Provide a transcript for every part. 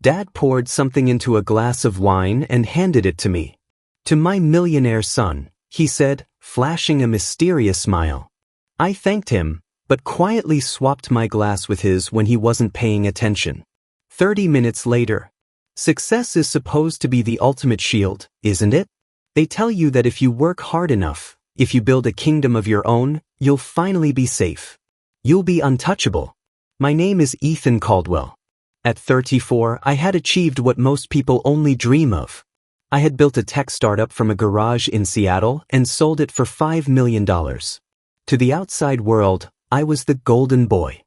Dad poured something into a glass of wine and handed it to me. "To my millionaire son," he said, flashing a mysterious smile. I thanked him, but quietly swapped my glass with his when he wasn't paying attention. 30 minutes later. Success is supposed to be the ultimate shield, isn't it? They tell you that if you work hard enough, if you build a kingdom of your own, you'll finally be safe. You'll be untouchable. My name is Ethan Caldwell. At 34, I had achieved what most people only dream of. I had built a tech startup from a garage in Seattle and sold it for $5 million. To the outside world, I was the golden boy.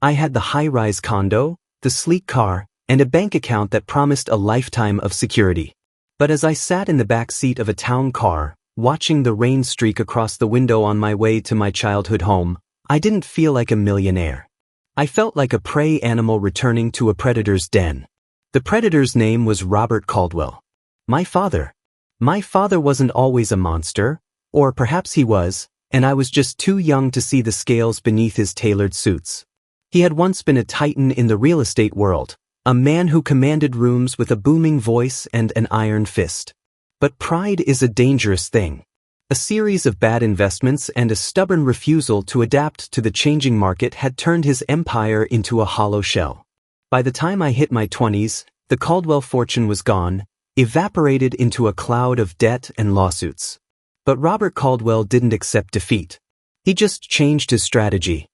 I had the high-rise condo, the sleek car, and a bank account that promised a lifetime of security. But as I sat in the back seat of a town car, watching the rain streak across the window on my way to my childhood home, I didn't feel like a millionaire. I felt like a prey animal returning to a predator's den. The predator's name was Robert Caldwell. My father. My father wasn't always a monster, or perhaps he was, and I was just too young to see the scales beneath his tailored suits. He had once been a titan in the real estate world, a man who commanded rooms with a booming voice and an iron fist. But pride is a dangerous thing. A series of bad investments and a stubborn refusal to adapt to the changing market had turned his empire into a hollow shell. By the time I hit my 20s, the Caldwell fortune was gone, evaporated into a cloud of debt and lawsuits. But Robert Caldwell didn't accept defeat. He just changed his strategy.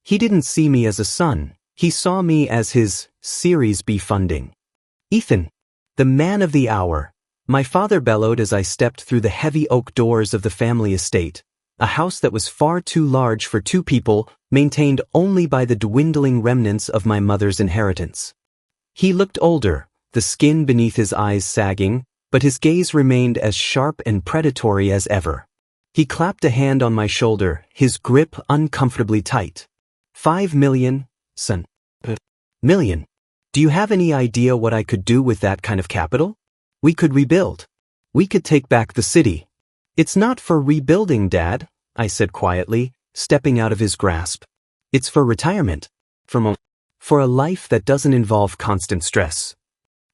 He didn't see me as a son, he saw me as his Series B funding. "Ethan, the man of the hour," my father bellowed as I stepped through the heavy oak doors of the family estate, a house that was far too large for two people, maintained only by the dwindling remnants of my mother's inheritance. He looked older, the skin beneath his eyes sagging, but his gaze remained as sharp and predatory as ever. He clapped a hand on my shoulder, his grip uncomfortably tight. $5 million, son. Million. Do you have any idea what I could do with that kind of capital? We could rebuild. We could take back the city. "It's not for rebuilding, Dad," I said quietly, stepping out of his grasp. "It's for retirement. For a life that doesn't involve constant stress."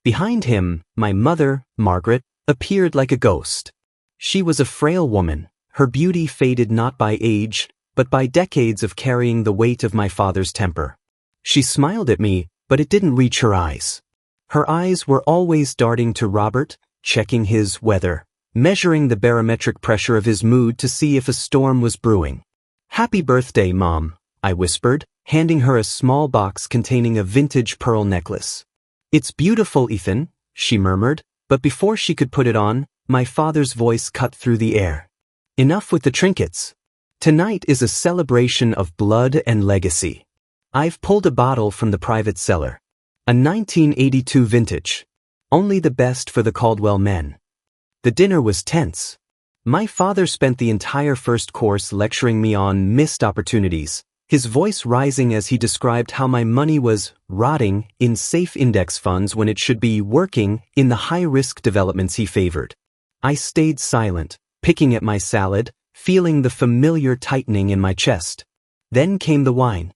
Behind him, my mother, Margaret, appeared like a ghost. She was a frail woman, her beauty faded not by age, but by decades of carrying the weight of my father's temper. She smiled at me, but it didn't reach her eyes. Her eyes were always darting to Robert, checking his weather, measuring the barometric pressure of his mood to see if a storm was brewing. "Happy birthday, Mom," I whispered, handing her a small box containing a vintage pearl necklace. "It's beautiful, Ethan," she murmured, but before she could put it on, my father's voice cut through the air. "Enough with the trinkets. Tonight is a celebration of blood and legacy. I've pulled a bottle from the private cellar. A 1982 vintage. Only the best for the Caldwell men." The dinner was tense. My father spent the entire first course lecturing me on missed opportunities, his voice rising as he described how my money was rotting in safe index funds when it should be working in the high-risk developments he favored. I stayed silent, picking at my salad, feeling the familiar tightening in my chest. Then came the wine.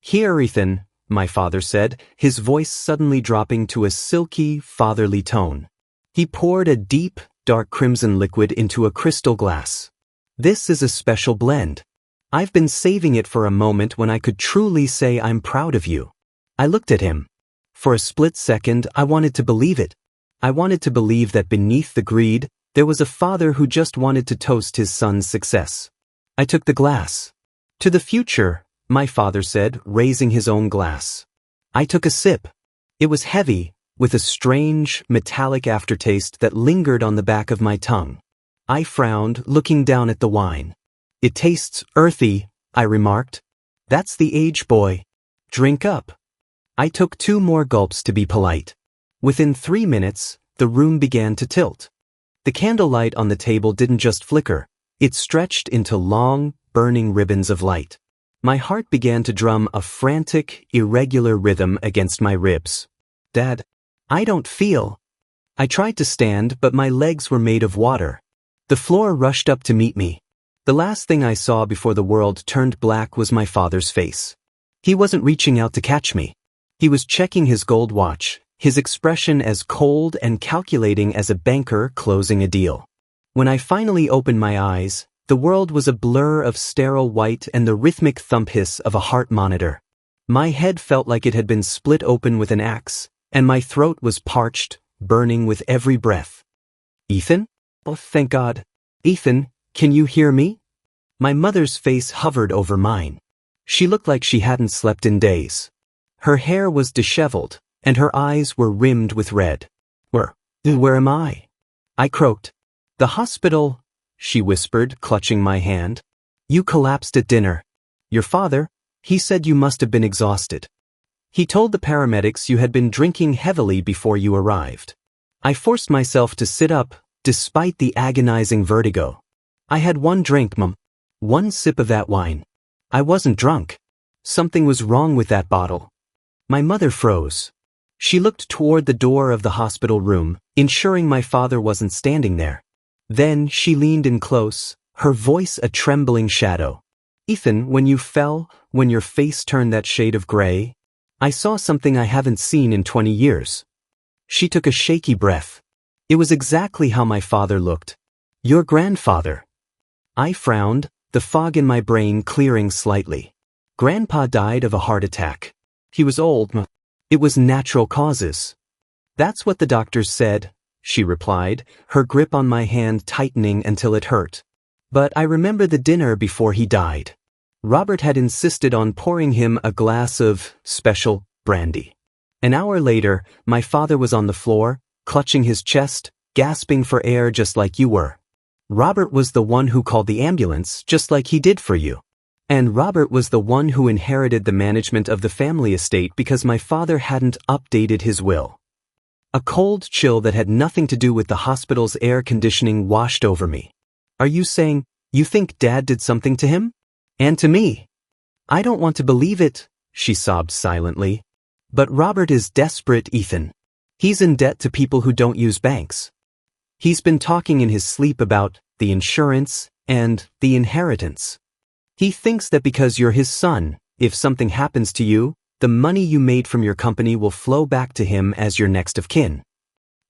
"Here, Ethan," my father said, his voice suddenly dropping to a silky, fatherly tone. He poured a deep, dark crimson liquid into a crystal glass. "This is a special blend. I've been saving it for a moment when I could truly say I'm proud of you." I looked at him. For a split second, I wanted to believe it. I wanted to believe that beneath the greed, there was a father who just wanted to toast his son's success. I took the glass. "To the future," my father said, raising his own glass. I took a sip. It was heavy, with a strange, metallic aftertaste that lingered on the back of my tongue. I frowned, looking down at the wine. "It tastes earthy," I remarked. "That's the age, boy. Drink up." I took 2 more gulps to be polite. Within 3 minutes, the room began to tilt. The candlelight on the table didn't just flicker, it stretched into long, burning ribbons of light. My heart began to drum a frantic, irregular rhythm against my ribs. "Dad, I don't feel." I tried to stand, but my legs were made of water. The floor rushed up to meet me. The last thing I saw before the world turned black was my father's face. He wasn't reaching out to catch me. He was checking his gold watch, his expression as cold and calculating as a banker closing a deal. When I finally opened my eyes, the world was a blur of sterile white and the rhythmic thump hiss of a heart monitor. My head felt like it had been split open with an axe, and my throat was parched, burning with every breath. Ethan? Oh, thank God. Ethan, can you hear me? My mother's face hovered over mine. She looked like she hadn't slept in days. Her hair was disheveled, and her eyes were rimmed with red. Where am I? I croaked. The hospital, she whispered, clutching my hand. You collapsed at dinner. Your father, he said you must have been exhausted. He told the paramedics you had been drinking heavily before you arrived. I forced myself to sit up, despite the agonizing vertigo. I had one drink, Mum. One sip of that wine. I wasn't drunk. Something was wrong with that bottle. My mother froze. She looked toward the door of the hospital room, ensuring my father wasn't standing there. Then she leaned in close, her voice a trembling shadow. Ethan, when you fell, when your face turned that shade of gray, I saw something I haven't seen in 20 years. She took a shaky breath. It was exactly how my father looked. Your grandfather. I frowned, the fog in my brain clearing slightly. Grandpa died of a heart attack. He was old. It was natural causes. That's what the doctors said, she replied, her grip on my hand tightening until it hurt. But I remember the dinner before he died. Robert had insisted on pouring him a glass of special brandy. An hour later, my father was on the floor, clutching his chest, gasping for air just like you were. Robert was the one who called the ambulance, just like he did for you. And Robert was the one who inherited the management of the family estate because my father hadn't updated his will. A cold chill that had nothing to do with the hospital's air conditioning washed over me. Are you saying, you think Dad did something to him? And to me? I don't want to believe it, she sobbed silently. But Robert is desperate, Ethan. He's in debt to people who don't use banks. He's been talking in his sleep about the insurance and the inheritance. He thinks that because you're his son, if something happens to you, the money you made from your company will flow back to him as your next of kin.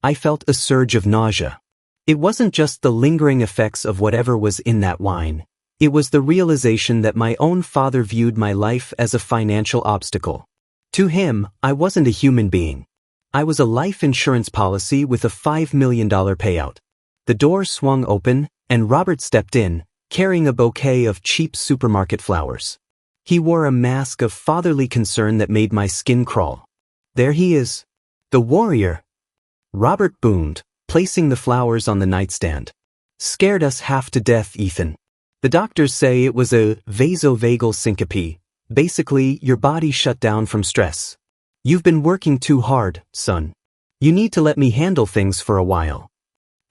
I felt a surge of nausea. It wasn't just the lingering effects of whatever was in that wine. It was the realization that my own father viewed my life as a financial obstacle. To him, I wasn't a human being. I was a life insurance policy with a $5 million payout. The door swung open, and Robert stepped in, carrying a bouquet of cheap supermarket flowers. He wore a mask of fatherly concern that made my skin crawl. There he is. The warrior. Robert boomed, placing the flowers on the nightstand. Scared us half to death, Ethan. The doctors say it was a vasovagal syncope. Basically, your body shut down from stress. You've been working too hard, son. You need to let me handle things for a while.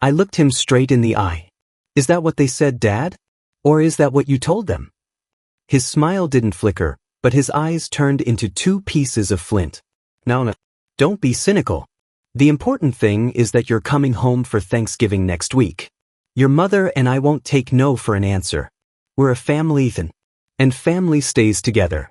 I looked him straight in the eye. Is that what they said, Dad? Or is that what you told them? His smile didn't flicker, but his eyes turned into two pieces of flint. Now, don't be cynical. The important thing is that you're coming home for Thanksgiving next week. Your mother and I won't take no for an answer. We're a family, Ethan. And family stays together.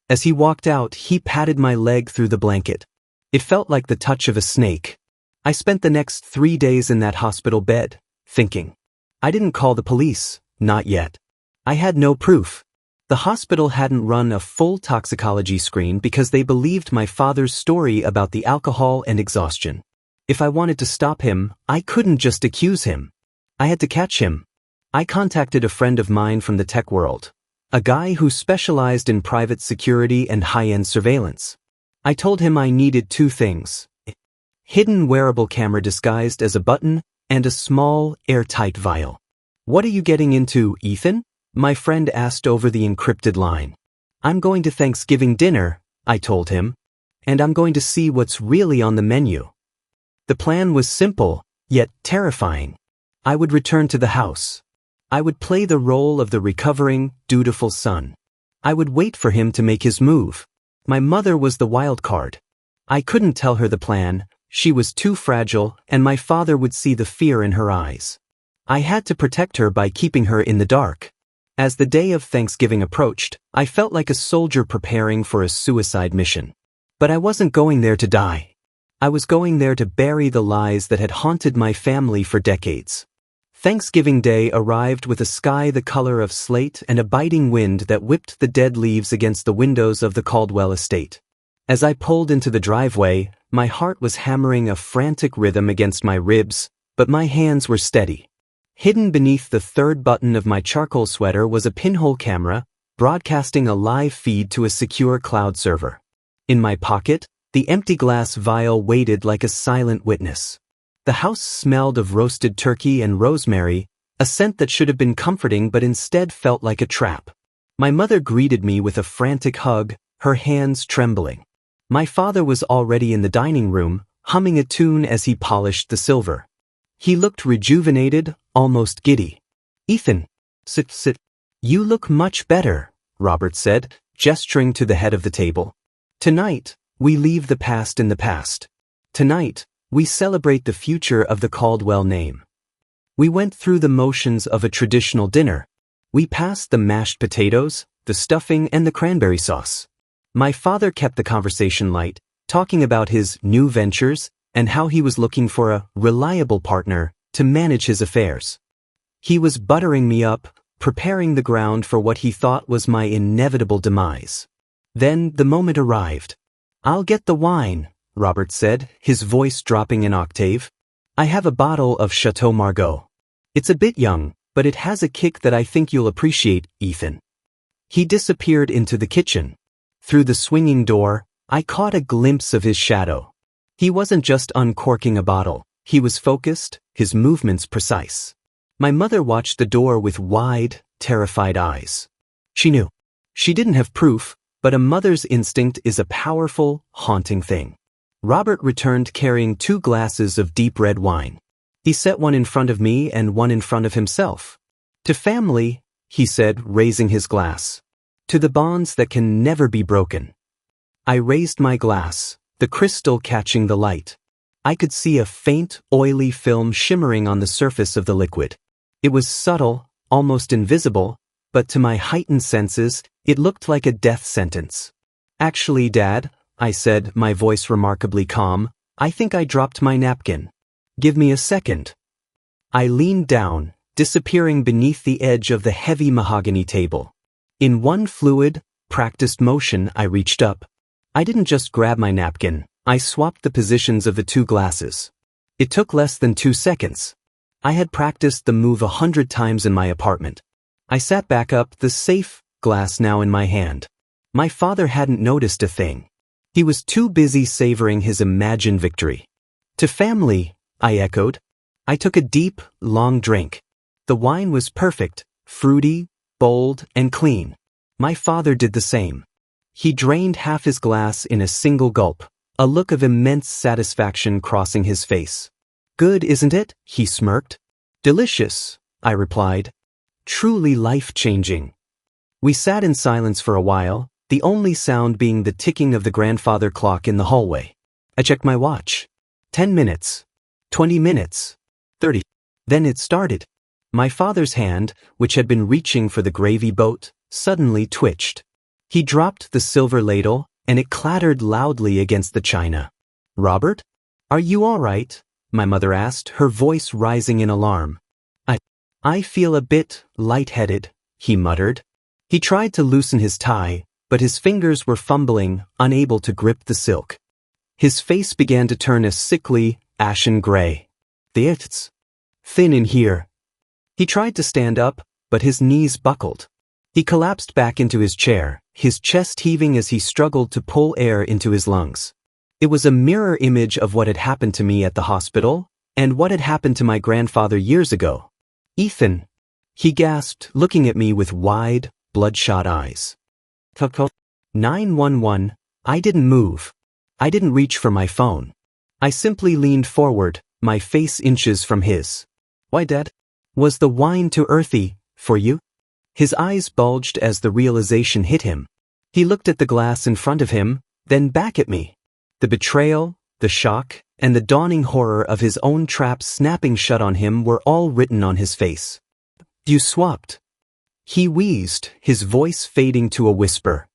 As he walked out, he patted my leg through the blanket. It felt like the touch of a snake. I spent the next 3 days in that hospital bed, thinking. I didn't call the police, not yet. I had no proof. The hospital hadn't run a full toxicology screen because they believed my father's story about the alcohol and exhaustion. If I wanted to stop him, I couldn't just accuse him. I had to catch him. I contacted a friend of mine from the tech world. A guy who specialized in private security and high-end surveillance. I told him I needed two things. Hidden wearable camera disguised as a button and a small, airtight vial. What are you getting into, Ethan? My friend asked over the encrypted line. I'm going to Thanksgiving dinner, I told him. And I'm going to see what's really on the menu. The plan was simple, yet terrifying. I would return to the house. I would play the role of the recovering, dutiful son. I would wait for him to make his move. My mother was the wild card. I couldn't tell her the plan, she was too fragile, and my father would see the fear in her eyes. I had to protect her by keeping her in the dark. As the day of Thanksgiving approached, I felt like a soldier preparing for a suicide mission. But I wasn't going there to die. I was going there to bury the lies that had haunted my family for decades. Thanksgiving Day arrived with a sky the color of slate and a biting wind that whipped the dead leaves against the windows of the Caldwell estate. As I pulled into the driveway, my heart was hammering a frantic rhythm against my ribs, but my hands were steady. Hidden beneath the third button of my charcoal sweater was a pinhole camera, broadcasting a live feed to a secure cloud server. In my pocket, the empty glass vial waited like a silent witness. The house smelled of roasted turkey and rosemary, a scent that should have been comforting but instead felt like a trap. My mother greeted me with a frantic hug, her hands trembling. My father was already in the dining room, humming a tune as he polished the silver. He looked rejuvenated, almost giddy. "Ethan, sit. You look much better," Robert said, gesturing to the head of the table. "Tonight, we leave the past in the past. Tonight, we celebrate the future of the Caldwell name." We went through the motions of a traditional dinner. We passed the mashed potatoes, the stuffing, and the cranberry sauce. My father kept the conversation light, talking about his new ventures and how he was looking for a reliable partner to manage his affairs. He was buttering me up, preparing the ground for what he thought was my inevitable demise. Then the moment arrived. "I'll get the wine," Robert said, his voice dropping an octave. "I have a bottle of Chateau Margaux. It's a bit young, but it has a kick that I think you'll appreciate, Ethan." He disappeared into the kitchen. Through the swinging door, I caught a glimpse of his shadow. He wasn't just uncorking a bottle. He was focused, his movements precise. My mother watched the door with wide, terrified eyes. She knew. She didn't have proof, but a mother's instinct is a powerful, haunting thing. Robert returned carrying 2 glasses of deep red wine. He set one in front of me and one in front of himself. "To family," he said, raising his glass. "To the bonds that can never be broken." I raised my glass, the crystal catching the light. I could see a faint, oily film shimmering on the surface of the liquid. It was subtle, almost invisible, but to my heightened senses, it looked like a death sentence. "Actually, Dad," I said, my voice remarkably calm, "I think I dropped my napkin. Give me a second." I leaned down, disappearing beneath the edge of the heavy mahogany table. In one fluid, practiced motion, I reached up. I didn't just grab my napkin, I swapped the positions of the 2 glasses. It took less than 2 seconds. I had practiced the move 100 times in my apartment. I sat back up, the safe glass now in my hand. My father hadn't noticed a thing. He was too busy savoring his imagined victory. "To family," I echoed. I took a deep, long drink. The wine was perfect, fruity, bold, and clean. My father did the same. He drained half his glass in a single gulp, a look of immense satisfaction crossing his face. "Good, isn't it?" he smirked. "Delicious," I replied. "Truly life-changing." We sat in silence for a while, the only sound being the ticking of the grandfather clock in the hallway. I checked my watch. 10 minutes. 20 minutes. 30. Then it started. My father's hand, which had been reaching for the gravy boat, suddenly twitched. He dropped the silver ladle, and it clattered loudly against the china. "Robert? Are you all right?" my mother asked, her voice rising in alarm. I feel a bit lightheaded," he muttered. He tried to loosen his tie, but his fingers were fumbling, unable to grip the silk. His face began to turn a sickly, ashen gray. "It's thin in here." He tried to stand up, but his knees buckled. He collapsed back into his chair, his chest heaving as he struggled to pull air into his lungs. It was a mirror image of what had happened to me at the hospital, and what had happened to my grandfather years ago. "Ethan," he gasped, looking at me with wide, bloodshot eyes. 911, I didn't move. I didn't reach for my phone. I simply leaned forward, my face inches from his. "Why, Dad? Was the wine too earthy for you?" His eyes bulged as the realization hit him. He looked at the glass in front of him, then back at me. The betrayal, the shock, and the dawning horror of his own trap snapping shut on him were all written on his face. "You swapped." He wheezed, his voice fading to a whisper.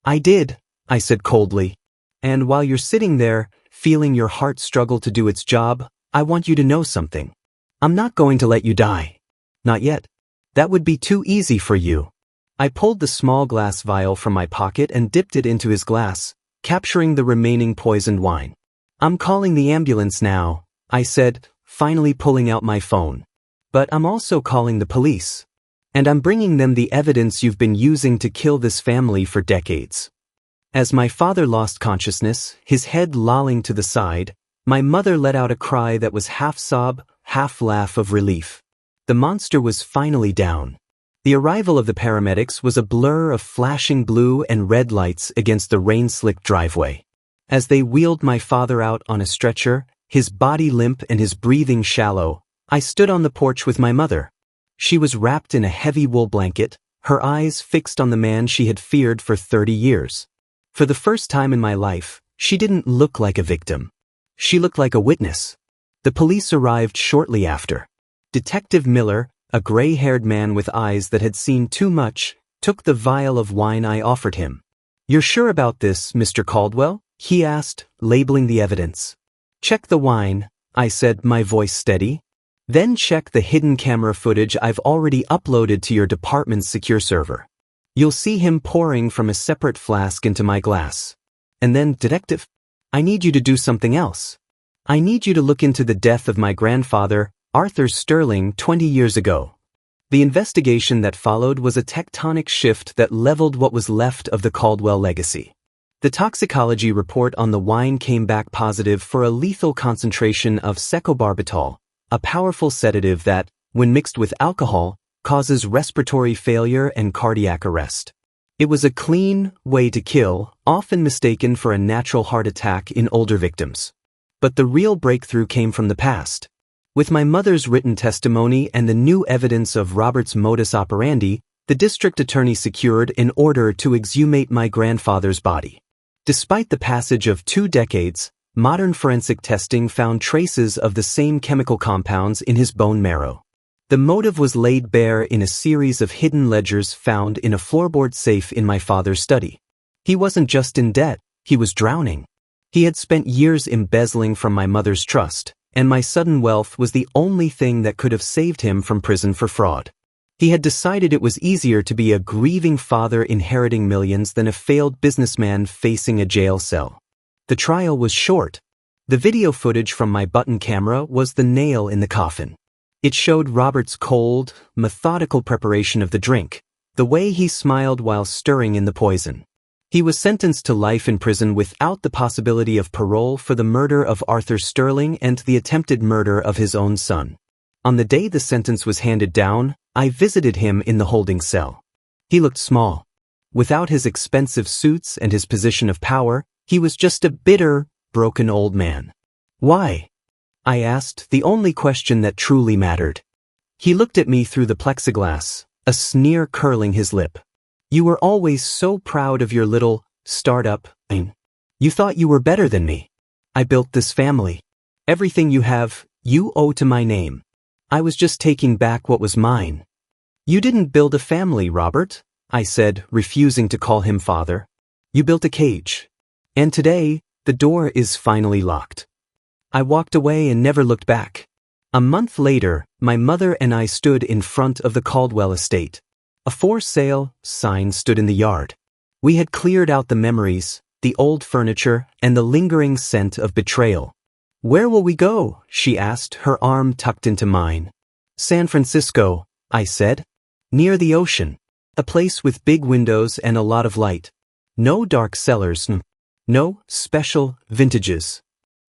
"I did," I said coldly. "And while you're sitting there, feeling your heart struggle to do its job, I want you to know something. I'm not going to let you die. Not yet. That would be too easy for you. I pulled the small glass vial from my pocket and dipped it into his glass, capturing the remaining poisoned wine. I'm calling the ambulance now, I said, finally pulling out my phone. But I'm also calling the police. And I'm bringing them the evidence you've been using to kill this family for decades. As my father lost consciousness, his head lolling to the side, my mother let out a cry that was half sob, half laugh of relief. The monster was finally down. The arrival of the paramedics was a blur of flashing blue and red lights against the rain-slicked driveway. As they wheeled my father out on a stretcher, his body limp and his breathing shallow, I stood on the porch with my mother. She was wrapped in a heavy wool blanket, her eyes fixed on the man she had feared for 30 years. For the first time in my life, she didn't look like a victim. She looked like a witness. The police arrived shortly after. Detective Miller, a gray-haired man with eyes that had seen too much, took the vial of wine I offered him. "You're sure about this, Mr. Caldwell?" he asked, labeling the evidence. "Check the wine," I said, my voice steady. "Then check the hidden camera footage I've already uploaded to your department's secure server. You'll see him pouring from a separate flask into my glass. And then, Detective, I need you to do something else. I need you to look into the death of my grandfather, Arthur Sterling, 20 years ago." The investigation that followed was a tectonic shift that leveled what was left of the Caldwell legacy. The toxicology report on the wine came back positive for a lethal concentration of secobarbital, a powerful sedative that, when mixed with alcohol, causes respiratory failure and cardiac arrest. It was a clean way to kill, often mistaken for a natural heart attack in older victims. But the real breakthrough came from the past. With my mother's written testimony and the new evidence of Robert's modus operandi, the district attorney secured an order to exhumate my grandfather's body. Despite the passage of 2 decades, modern forensic testing found traces of the same chemical compounds in his bone marrow. The motive was laid bare in a series of hidden ledgers found in a floorboard safe in my father's study. He wasn't just in debt, he was drowning. He had spent years embezzling from my mother's trust, and my sudden wealth was the only thing that could have saved him from prison for fraud. He had decided it was easier to be a grieving father inheriting millions than a failed businessman facing a jail cell. The trial was short. The video footage from my button camera was the nail in the coffin. It showed Robert's cold, methodical preparation of the drink, the way he smiled while stirring in the poison. He was sentenced to life in prison without the possibility of parole for the murder of Arthur Sterling and the attempted murder of his own son. On the day the sentence was handed down, I visited him in the holding cell. He looked small. Without his expensive suits and his position of power, he was just a bitter, broken old man. "Why?" I asked, the only question that truly mattered. He looked at me through the plexiglass, a sneer curling his lip. "You were always so proud of your little startup. You thought you were better than me. I built this family. Everything you have, you owe to my name. I was just taking back what was mine." "You didn't build a family, Robert," I said, refusing to call him father. "You built a cage. And today, the door is finally locked." I walked away and never looked back. A month later, my mother and I stood in front of the Caldwell estate. A for sale sign stood in the yard. We had cleared out the memories, the old furniture, and the lingering scent of betrayal. "Where will we go?" she asked, her arm tucked into mine. "San Francisco," I said. "Near the ocean. A place with big windows and a lot of light. No dark cellars. No special vintages."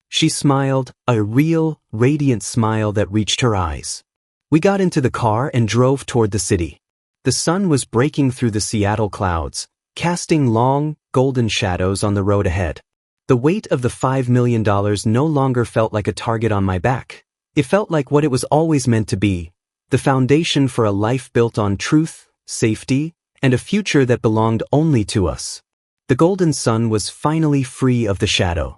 She smiled, a real, radiant smile that reached her eyes. We got into the car and drove toward the city. The sun was breaking through the Seattle clouds, casting long, golden shadows on the road ahead. The weight of the $5 million no longer felt like a target on my back. It felt like what it was always meant to be, the foundation for a life built on truth, safety, and a future that belonged only to us. The golden sun was finally free of the shadow.